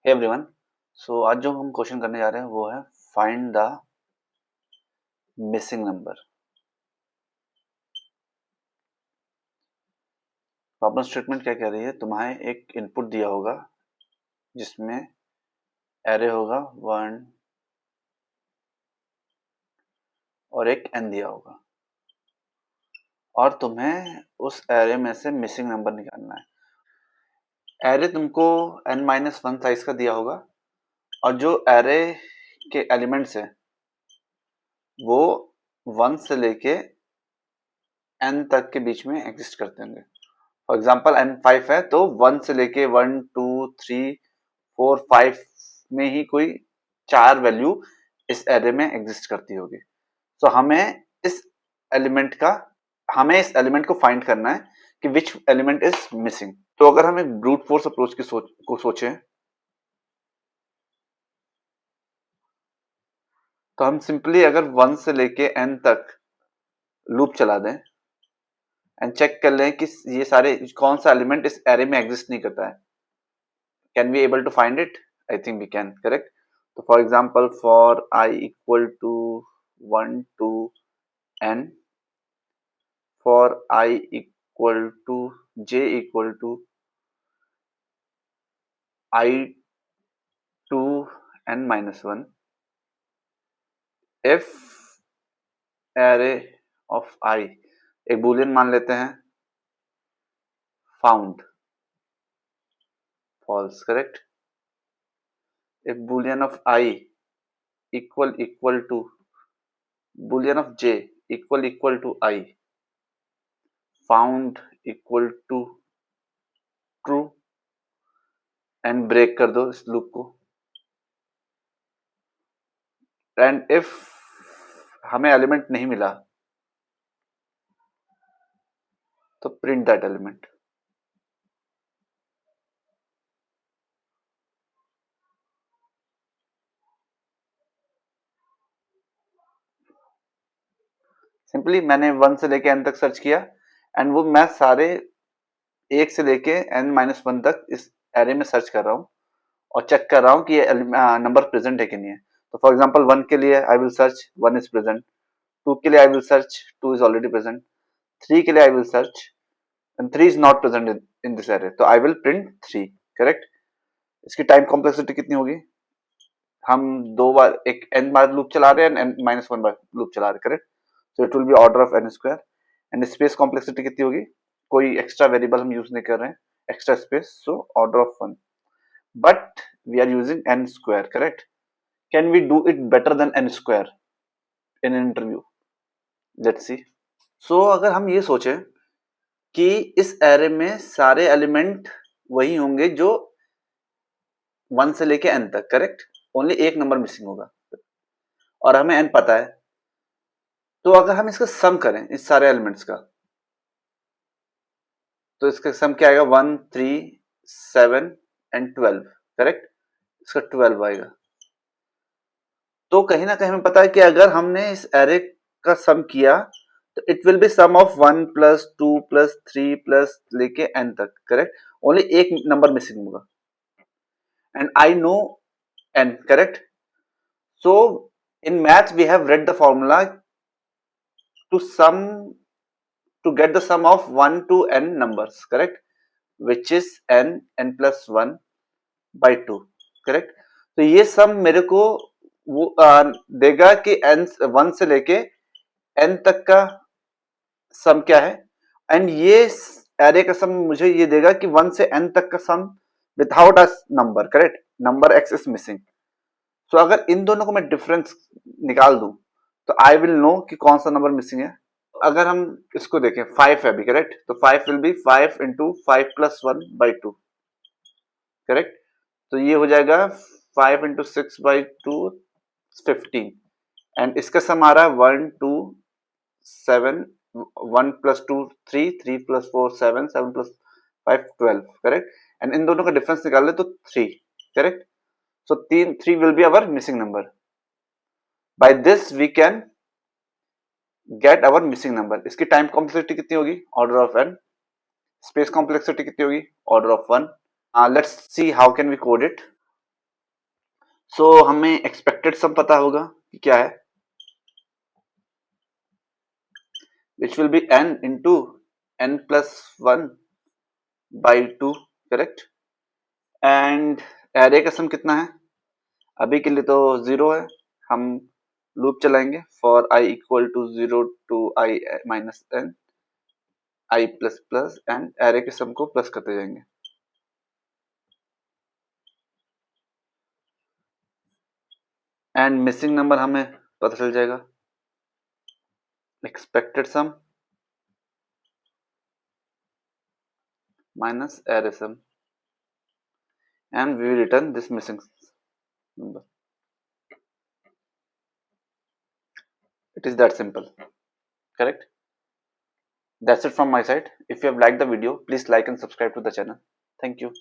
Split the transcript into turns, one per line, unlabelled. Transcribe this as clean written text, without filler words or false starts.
Hey everyone. सो आज जो हम क्वेश्चन करने जा रहे हैं वो है find the missing number. Problem statement क्या कह रही है, तुम्हें एक इनपुट दिया होगा जिसमें एरे होगा 1 और एक n दिया होगा और तुम्हें उस एरे में से मिसिंग नंबर निकालना है। एरे तुमको n-1 साइज का दिया होगा और जो एरे के एलिमेंट्स है वो 1 से लेके n तक के बीच में एग्जिस्ट करते होंगे। फॉर एग्जाम्पल n5 है तो 1 से लेके 1 2 3 4 5 में ही कोई 4 वैल्यू इस एरे में एग्जिस्ट करती होगी। तो इस एलिमेंट हमें इस एलिमेंट को फाइंड करना है कि विच एलिमेंट इज मिसिंग। तो अगर हम एक ब्रूट फोर्स अप्रोच को सोचें तो हम सिंपली अगर 1 से लेके n तक लूप चला दें एंड चेक कर लें कि ये सारे कौन सा एलिमेंट इस एरे में एग्जिस्ट नहीं करता है। Can we able to find it? I think we can, correct? So for example, for I equal to 1 to n, for I equal to j equal to I to n minus 1, if array of I एक boolean मान लेते हैं found false, correct? if boolean of I equal to boolean of j equal to I found equal to true and break कर दो इस loop को। And if हमें element नहीं मिला तो प्रिंट दैट एलिमेंट। सिंपली मैंने 1 से लेके n तक सर्च किया एंड वो मैं सारे 1 से लेके n-1 तक इस एरे में सर्च कर रहा हूँ और चेक कर रहा हूँ कि ये नंबर प्रेजेंट है कि नहीं है। तो फॉर एग्जांपल 1 के लिए I will search 1 is present, 2 के लिए I will search 2 is already present, 3 के लिए I will search and 3 is not present in this array, तो आई विल प्रिंट 3, करेक्ट। इसकी टाइम कॉम्प्लेक्सिटी कितनी होगी? हम दो बार एक n बार लूप चला रहे हैं एंड n-1 बार लूप चला रहे हैं, correct. So it will B order of n square and space complexity कितनी होगी? कोई एक्स्ट्रा वेरिएबल हम यूज नहीं कर रहे हैं, extra space, so order of 1, but we are using n square, correct. Can we do it better than n square in an interview? Let's see. So अगर हम ये सोचें कि इस एरे में सारे एलिमेंट वही होंगे जो 1 से लेके n तक, करेक्ट, ओनली एक नंबर मिसिंग होगा और हमें n पता है, तो अगर हम इसका सम करें इस सारे एलिमेंट्स का तो इसका सम क्या आएगा? 1 3 7 एंड 12, करेक्ट। इसका 12 आएगा। तो कहीं ना कहीं हमें पता है कि अगर हमने इस एरे का सम किया तो it will be sum of 1 plus 2 plus 3 plus लेके n तक, करेक्ट। ओनली एक नंबर मिसिंग होगा and I know n, correct. So in math we have read the formula to get the sum of 1 to n numbers, correct, which is n plus 1 by 2, correct. तो ये सम मेरे को वो देगा कि n 1 से लेके n तक का सम क्या है एंड ये एरे का सम मुझे ये देगा कि 1 से n तक का sum without a number, correct, number x is missing. तो अगर इन दोनों को मैं डिफरेंस निकाल दूं तो आई विल नो कि कौन सा नंबर मिसिंग है। अगर हम इसको देखें 5 है अभी, करेक्ट, तो 5 will be 5 into 5 plus 1 by 2, correct. तो ये हो जाएगा 5 इंटू 6 बाई 2 15 एंड इसका सम आ रहा है 1 2 7 1 plus 2 3 3 plus 4 7 7 plus 5 12, correct. And in दोनों का डिफरेंस निकाल ले तो 3, correct. So 3 will be our missing number. By this we can get our missing number. इसकी टाइम कॉम्प्लेक्सिटी कितनी होगी? Order of n। Space complexity कितनी होगी? Order of 1। Let's see how can we code it. सो हमें expected सम पता होगा कि क्या है, which will be n into n plus 1 by 2, correct. And array का सम कितना है, अभी के लिए तो 0 है, हम लूप चलाएंगे for i equal to 0 to i minus n i plus plus, and array के सम को प्लस करते जाएंगे। एंड मिसिंग नंबर हमें पता चल जाएगा, expected some minus array sum, and we will return this missing number. It is that simple, correct? That's it from my side. If you have liked the video, please like and subscribe to the channel. Thank you.